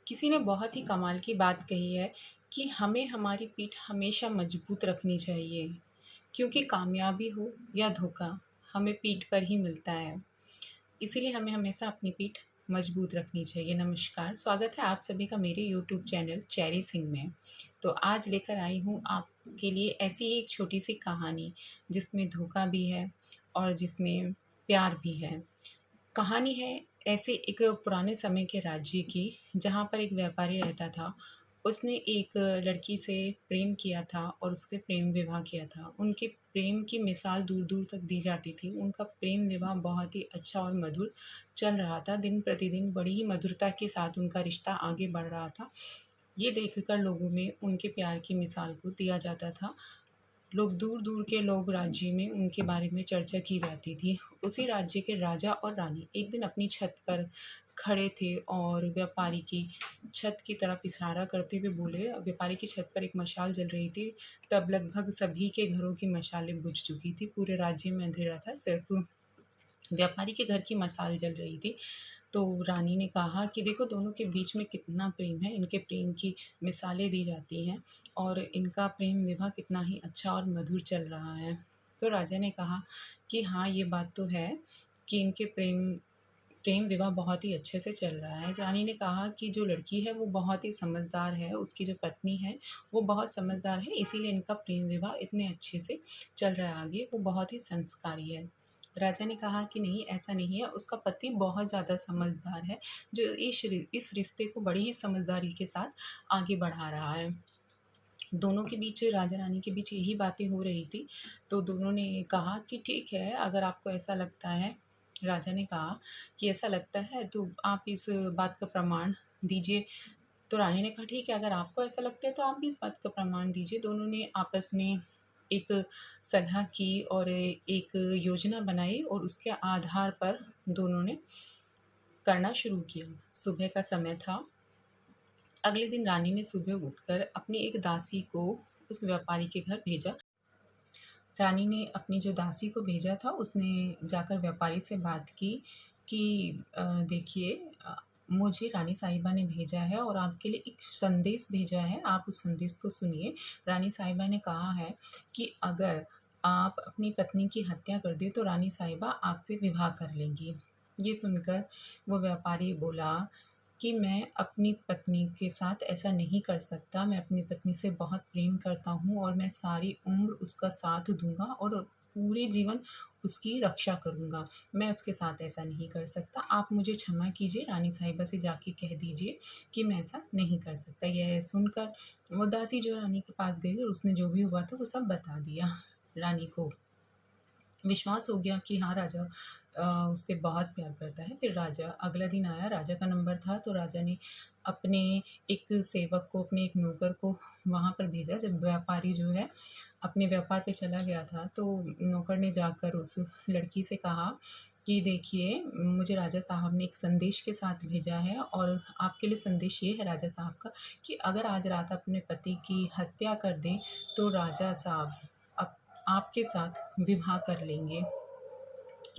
किसी ने बहुत ही कमाल की बात कही है कि हमें हमारी पीठ हमेशा मजबूत रखनी चाहिए क्योंकि कामयाबी हो या धोखा हमें पीठ पर ही मिलता है। इसीलिए हमें हमेशा अपनी पीठ मजबूत रखनी चाहिए। नमस्कार, स्वागत है आप सभी का मेरे यूट्यूब चैनल चेरी सिंह में। तो आज लेकर आई हूँ आपके लिए ऐसी ही एक छोटी सी कहानी जिसमें धोखा भी है और जिसमें प्यार भी है। कहानी है ऐसे एक पुराने समय के राज्य की, जहाँ पर एक व्यापारी रहता था। उसने एक लड़की से प्रेम किया था और उससे प्रेम विवाह किया था। उनके प्रेम की मिसाल दूर-दूर तक दी जाती थी। उनका प्रेम विवाह बहुत ही अच्छा और मधुर चल रहा था। दिन प्रतिदिन बड़ी ही मधुरता के साथ उनका रिश्ता आगे बढ़ रहा था। ये देखकर लोगों में उनके प्यार की मिसाल को दिया जाता था। लोग दूर-दूर के लोग राज्य में उनके बारे में चर्चा की जाती थी। उसी राज्य के राजा और रानी एक दिन अपनी छत पर खड़े थे और व्यापारी की छत की तरफ इशारा करते हुए बोले। व्यापारी की छत पर एक मशाल जल रही थी। तब लगभग सभी के घरों की मशालें बुझ चुकी थी। पूरे राज्य में अंधेरा था, सिर्फ़ व्यापारी के घर की मशाल जल रही थी। तो रानी ने कहा कि देखो दोनों के बीच में कितना प्रेम है, इनके प्रेम की मिसालें दी जाती हैं और इनका प्रेम विवाह कितना ही अच्छा और मधुर चल रहा है। तो राजा ने कहा कि हाँ, ये बात तो है कि इनके प्रेम प्रेम विवाह बहुत ही अच्छे से चल रहा है। रानी ने कहा कि जो लड़की है वो बहुत ही समझदार है, उसकी जो पत्नी है वो बहुत समझदार है, इसीलिए इनका प्रेम विवाह इतने अच्छे से चल रहा है आगे, वो बहुत ही संस्कारी है। राजा ने कहा कि नहीं, ऐसा नहीं है, उसका पति बहुत ज़्यादा समझदार है, जो इस रिश्ते को बड़ी ही समझदारी के साथ आगे बढ़ा रहा है। दोनों के बीच, राजा-रानी के बीच यही बातें हो रही थी, तो दोनों ने कहा कि ठीक है, अगर आपको ऐसा लगता है। राजा ने कहा कि ऐसा लगता है तो आप इस बात का प्रमाण दीजिए। तो रानी ने कहा ठीक है, अगर आपको ऐसा लगता है तो आप भी इस बात का प्रमाण दीजिए। दोनों ने आपस में एक सलाह की और एक योजना बनाई और उसके आधार पर दोनों ने करना शुरू किया। सुबह का समय था। अगले दिन रानी ने सुबह उठकर अपनी एक दासी को उस व्यापारी के घर भेजा। रानी ने अपनी जो दासी को भेजा था, उसने जाकर व्यापारी से बात की कि देखिए, मुझे रानी साहिबा ने भेजा है और आपके लिए एक संदेश भेजा है, आप उस संदेश को सुनिए। रानी साहिबा ने कहा है कि अगर आप अपनी पत्नी की हत्या कर दें तो रानी साहिबा आपसे विवाह कर लेंगी। ये सुनकर वो व्यापारी बोला कि मैं अपनी पत्नी के साथ ऐसा नहीं कर सकता। मैं अपनी पत्नी से बहुत प्रेम करता हूँ और मैं सारी उम्र उसका साथ दूँगा और पूरे जीवन उसकी रक्षा करूँगा। मैं उसके साथ ऐसा नहीं कर सकता। आप मुझे क्षमा कीजिए, रानी साहिबा से जाके कह दीजिए कि मैं ऐसा नहीं कर सकता। यह सुनकर वो दासी जो रानी के पास गई और उसने जो भी हुआ था वो सब बता दिया। रानी को विश्वास हो गया कि हाँ, राजा उससे बहुत प्यार करता है। फिर राजा, अगला दिन आया, राजा का नंबर था, तो राजा ने अपने एक सेवक को, अपने एक नौकर को वहाँ पर भेजा। जब व्यापारी जो है अपने व्यापार पे चला गया था, तो नौकर ने जाकर उस लड़की से कहा कि देखिए, मुझे राजा साहब ने एक संदेश के साथ भेजा है और आपके लिए संदेश ये है राजा साहब का कि अगर आज रात अपने पति की हत्या कर दें, तो राजा साहब अप आपके साथ विवाह कर लेंगे।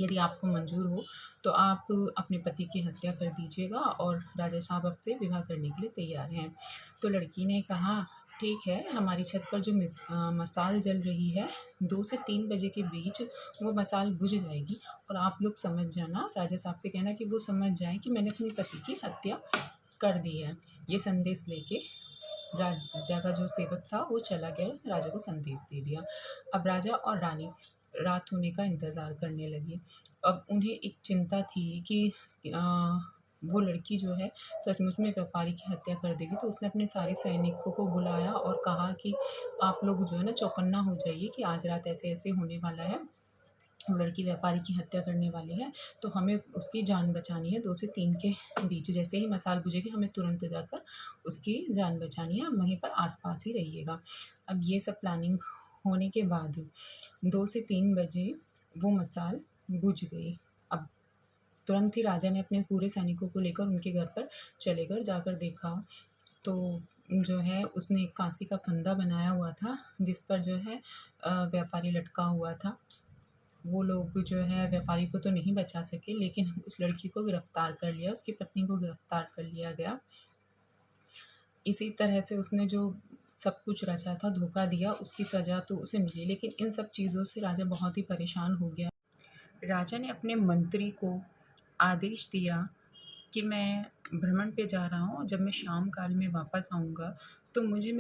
यदि आपको मंज़ूर हो तो आप अपने पति की हत्या कर दीजिएगा और राजा साहब आपसे विवाह करने के लिए तैयार हैं। तो लड़की ने कहा ठीक है, हमारी छत पर जो मशाल जल रही है, 2 से 3 बजे के बीच वो मशाल बुझ जाएगी और आप लोग समझ जाना, राजा साहब से कहना कि वो समझ जाएँ कि मैंने अपने पति की हत्या कर दी है। ये संदेश लेके राजा का जो सेवक था वो चला गया, उसने राजा को संदेश दे दिया। अब राजा और रानी रात होने का इंतज़ार करने लगे। अब उन्हें एक चिंता थी कि वो लड़की जो है सचमुच में व्यापारी की हत्या कर देगी, तो उसने अपने सारे सैनिकों को बुलाया और कहा कि आप लोग जो है ना चौकन्ना हो जाइए कि आज रात ऐसे-ऐसे होने वाला है। वो लड़की व्यापारी की हत्या करने वाली है, तो हमें उसकी जान बचानी है। 2 से 3 के बीच जैसे ही मशाल बुझेगी, हमें तुरंत जाकर उसकी जान बचानी है, आप वहीं पर आस-पास ही रहिएगा। अब ये सब प्लानिंग होने के बाद 2 से 3 बजे वो मशाल बुझ गई। अब तुरंत ही राजा ने अपने पूरे सैनिकों को लेकर उनके घर पर चले गए और जाकर देखा, तो जो है उसने एक फांसी का फंदा बनाया हुआ था, जिस पर जो है व्यापारी लटका हुआ था। वो लोग जो है व्यापारी को तो नहीं बचा सके, लेकिन उस लड़की को गिरफ्तार कर लिया, उसकी पत्नी को गिरफ्तार कर लिया गया। इसी तरह से उसने जो सब कुछ रचा था, धोखा दिया, उसकी सज़ा तो उसे मिली। लेकिन इन सब चीज़ों से राजा बहुत ही परेशान हो गया। राजा ने अपने मंत्री को आदेश दिया कि मैं भ्रमण पे जा रहा हूँ, जब मैं शाम काल में वापस आऊँगा तो मुझे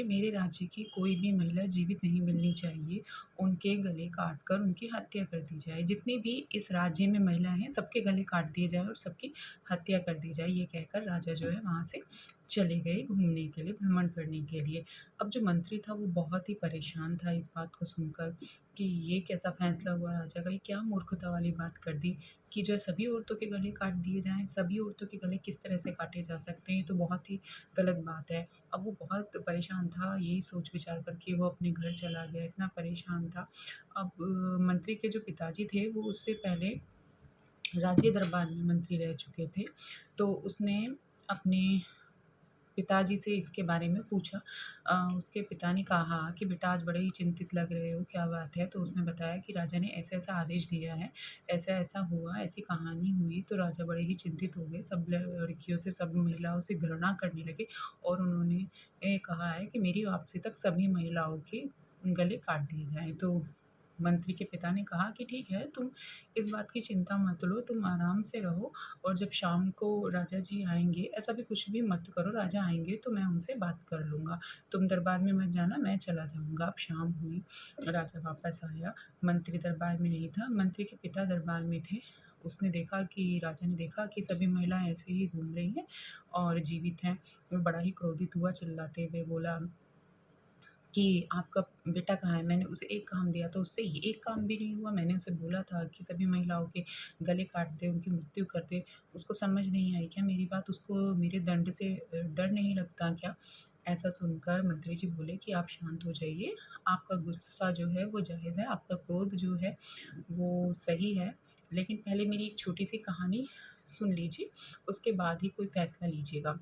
मेरे राज्य की कोई भी महिला जीवित नहीं मिलनी चाहिए। उनके गले काट कर उनकी हत्या कर दी जाए। जितनी भी इस राज्य में महिला हैं सबके गले काट दिए जाएँ और सबकी हत्या कर दी जाए। ये कहकर राजा जो है वहाँ से चले गए घूमने के लिए, भ्रमण करने के लिए। अब जो मंत्री था वो बहुत ही परेशान था इस बात को सुनकर कि ये कैसा फ़ैसला हुआ राजा का, ये क्या मूर्खता वाली बात कर दी कि जो है सभी औरतों के गले काट दिए जाएँ। सभी औरतों के गले किस तरह से काटे जा सकते हैं, ये तो बहुत ही गलत बात है। अब वो बहुत परेशान था, यही सोच विचार करके वो अपने घर चला गया, इतना परेशान था। अब मंत्री के जो पिताजी थे वो उससे पहले राज्य दरबार में मंत्री रह चुके थे, तो उसने अपने पिताजी से इसके बारे में पूछा। उसके पिता ने कहा कि बेटा आज बड़े ही चिंतित लग रहे हो, क्या बात है? तो उसने बताया कि राजा ने ऐसा-ऐसा आदेश दिया है, ऐसा-ऐसा हुआ, ऐसी कहानी हुई। तो राजा बड़े ही चिंतित हो गए, सब लड़कियों से, सब महिलाओं से घृणा करने लगे और उन्होंने कहा है कि मेरी वापसी तक सभी महिलाओं के गले काट दिए जाएँ। तो मंत्री के पिता ने कहा कि ठीक है, तुम इस बात की चिंता मत लो, तुम आराम से रहो और जब शाम को राजा जी आएँगे, ऐसा भी कुछ भी मत करो, राजा आएँगे तो मैं उनसे बात कर लूँगा। तुम दरबार में मत जाना, मैं चला जाऊँगा। अब शाम हुई, राजा वापस आया, मंत्री दरबार में नहीं था, मंत्री के पिता दरबार में थे। उसने देखा कि राजा ने देखा कि सभी महिलाएँ ऐसे ही घूम रही हैं और जीवित हैं। वो बड़ा ही क्रोधित हुआ, चिल्लाते हुए बोला कि आपका बेटा कहाँ है? मैंने उसे एक काम दिया था, उससे ये एक काम भी नहीं हुआ। मैंने उसे बोला था कि सभी महिलाओं के गले काट दे, उनकी मृत्यु कर दे। उसको समझ नहीं आई क्या मेरी बात? उसको मेरे दंड से डर नहीं लगता क्या? ऐसा सुनकर मंत्री जी बोले कि आप शांत हो जाइए। आपका गुस्सा जो है वो जायज़ है, आपका क्रोध जो है वो सही है। लेकिन पहले मेरी एक छोटी-सी कहानी सुन लीजिए, उसके बाद ही कोई फ़ैसला लीजिएगा।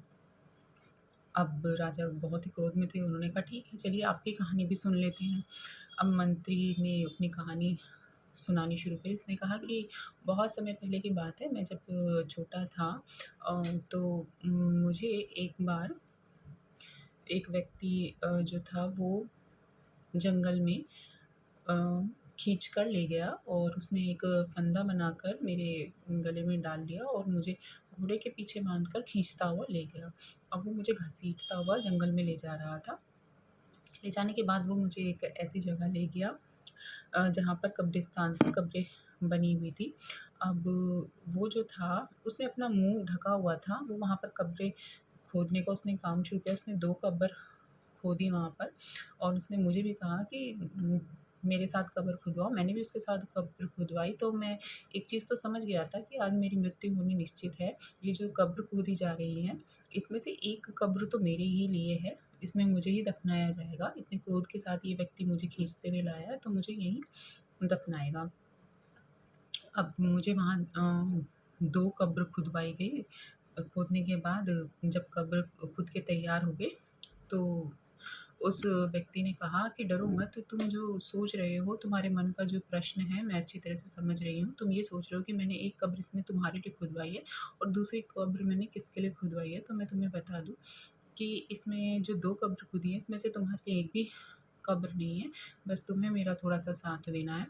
अब राजा बहुत ही क्रोध में थे, उन्होंने कहा ठीक है चलिए आपकी कहानी भी सुन लेते हैं। अब मंत्री ने अपनी कहानी सुनानी शुरू करी। उसने कहा कि बहुत समय पहले की बात है, मैं जब छोटा था तो मुझे एक बार एक व्यक्ति जो था वो जंगल में अ, खींच कर ले गया और उसने एक फंदा बनाकर मेरे गले में डाल दिया और मुझे घोड़े के पीछे बाँधकर खींचता हुआ ले गया। अब वो मुझे घसीटता हुआ जंगल में ले जा रहा था। ले जाने के बाद वो मुझे एक ऐसी जगह ले गया जहाँ पर कब्रिस्तान थी, कब्रें बनी हुई थी। अब वो जो था उसने अपना मुँह ढका हुआ था, वो वहाँ पर कब्रें खोदने का उसने काम शुरू किया। उसने 2 कब्र खोदी वहाँ पर और उसने मुझे भी कहा कि मेरे साथ कब्र खुदवाओ। मैंने भी उसके साथ कब्र खुदवाई तो मैं एक चीज़ तो समझ गया था कि आज मेरी मृत्यु होनी निश्चित है। ये जो कब्र खोदी जा रही हैं, इसमें से एक कब्र तो मेरे ही लिए है, इसमें मुझे ही दफ़नाया जाएगा। इतने क्रोध के साथ ये व्यक्ति मुझे खींचते हुए लाया है, तो मुझे यहीं दफ़नाएगा। अब मुझे वहाँ 2 कब्र खुदवाई गई। खोदने के बाद जब कब्र खुद के तैयार हो गए, तो उस व्यक्ति ने कहा कि डरो मत, तुम जो सोच रहे हो, तुम्हारे मन का जो प्रश्न है, मैं अच्छी तरह से समझ रही हूँ। तुम ये सोच रहे हो कि मैंने एक कब्र इसमें तुम्हारे लिए खुदवाई है और दूसरी कब्र मैंने किसके लिए खुदवाई है, तो मैं तुम्हें बता दूँ कि इसमें जो 2 कब्र खुदी हैं, इसमें से तुम्हारे लिए एक भी कब्र नहीं है, बस तुम्हें मेरा थोड़ा-सा साथ देना है।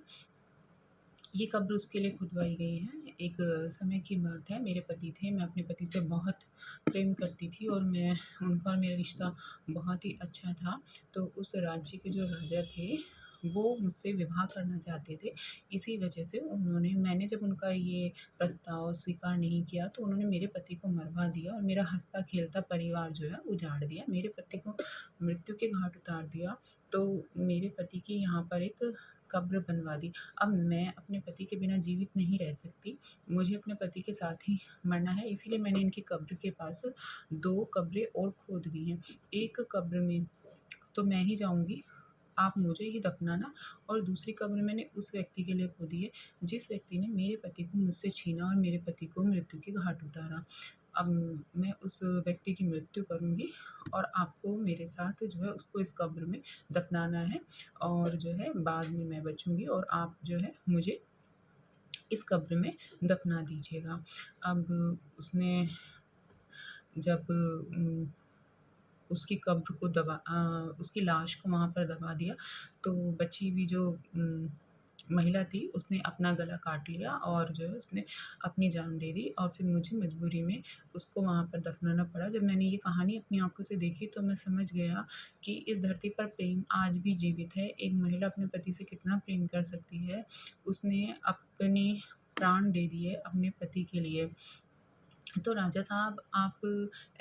ये कब्र उसके लिए खुदवाई गई है। एक समय की बात है, मेरे पति थे, मैं अपने पति से बहुत प्रेम करती थी और मैं उनका और मेरा रिश्ता बहुत ही अच्छा था। तो उस राज्य के जो राजा थे, वो मुझसे विवाह करना चाहते थे। इसी वजह से मैंने जब उनका ये प्रस्ताव स्वीकार नहीं किया, तो उन्होंने मेरे पति को मरवा दिया और मेरा हँसता-खेलता परिवार जो है उजाड़ दिया। मेरे पति को मृत्यु के घाट उतार दिया। तो मेरे पति की यहाँ पर एक कब्र बनवा दी। अब मैं अपने पति के बिना जीवित नहीं रह सकती, मुझे अपने पति के साथ ही मरना है, इसीलिए मैंने इनकी कब्र के पास 2 कब्रें और खोद दी हैं। एक कब्र में तो मैं ही जाऊँगी, आप मुझे ही दफ़नाना और दूसरी कब्र मैंने उस व्यक्ति के लिए खोदी है, जिस व्यक्ति ने मेरे पति को मुझसे छीना और मेरे पति को मृत्यु के घाट उतारा। अब मैं उस व्यक्ति की मृत्यु करूँगी और आपको मेरे साथ जो है उसको इस कब्र में दफ़नाना है और जो है बाद में मैं बचूँगी और आप जो है मुझे इस कब्र में दफ़ना दीजिएगा। अब उसने जब उसकी कब्र को उसकी लाश को वहाँ पर दबा दिया। तो बची हुई जो महिला थी उसने अपना गला काट लिया और जो है उसने अपनी जान दे दी और फिर मुझे मजबूरी में उसको वहाँ पर दफनाना पड़ा। जब मैंने ये कहानी अपनी आँखों से देखी तो मैं समझ गया कि इस धरती पर प्रेम आज भी जीवित है। एक महिला अपने पति से कितना प्रेम कर सकती है। उसने अपने प्राण दे दिए अपने पति के लिए। तो राजा साहब आप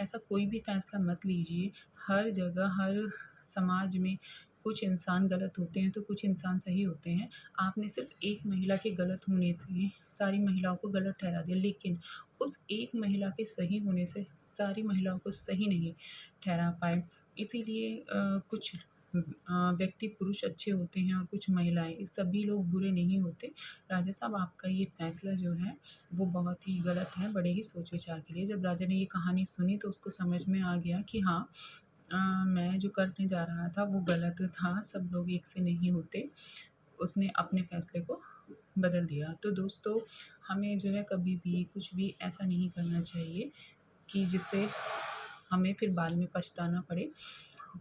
ऐसा कोई भी फ़ैसला मत लीजिए। हर जगह, हर समाज में कुछ इंसान गलत होते हैं तो कुछ इंसान सही होते हैं। आपने सिर्फ़ एक महिला के गलत होने से सारी महिलाओं को गलत ठहरा दिया, लेकिन उस एक महिला के सही होने से सारी महिलाओं को सही नहीं ठहरा पाए। इसीलिए कुछ व्यक्ति पुरुष अच्छे होते हैं और कुछ महिलाएँ, सभी लोग बुरे नहीं होते। राजा साहब आपका ये फ़ैसला जो है वो बहुत ही गलत है, बड़े ही सोच-विचार के लिए। जब राजा ने ये कहानी सुनी तो उसको समझ में आ गया कि हाँ, मैं जो करने जा रहा था वो गलत था, सब लोग एक से नहीं होते। उसने अपने फ़ैसले को बदल दिया। तो दोस्तों, हमें जो है कभी भी कुछ भी ऐसा नहीं करना चाहिए कि जिससे हमें फिर बाद में पछताना पड़े,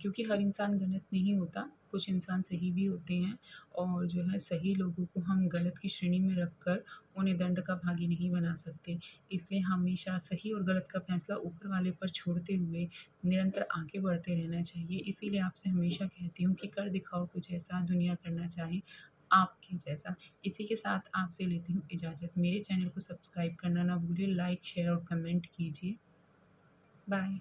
क्योंकि हर इंसान गलत नहीं होता, कुछ इंसान सही भी होते हैं और जो है सही लोगों को हम गलत की श्रेणी में रखकर उन्हें दंड का भागी नहीं बना सकते। इसलिए हमेशा सही और गलत का फैसला ऊपर वाले पर छोड़ते हुए निरंतर आगे बढ़ते रहना चाहिए। इसीलिए आपसे हमेशा कहती हूँ कि कर दिखाओ कुछ ऐसा दुनिया करना चाहे आपके जैसा। इसी के साथ आपसे लेती हूँ इजाज़त। मेरे चैनल को सब्सक्राइब करना ना भूलिए, लाइक, शेयर और कमेंट कीजिए। बाय।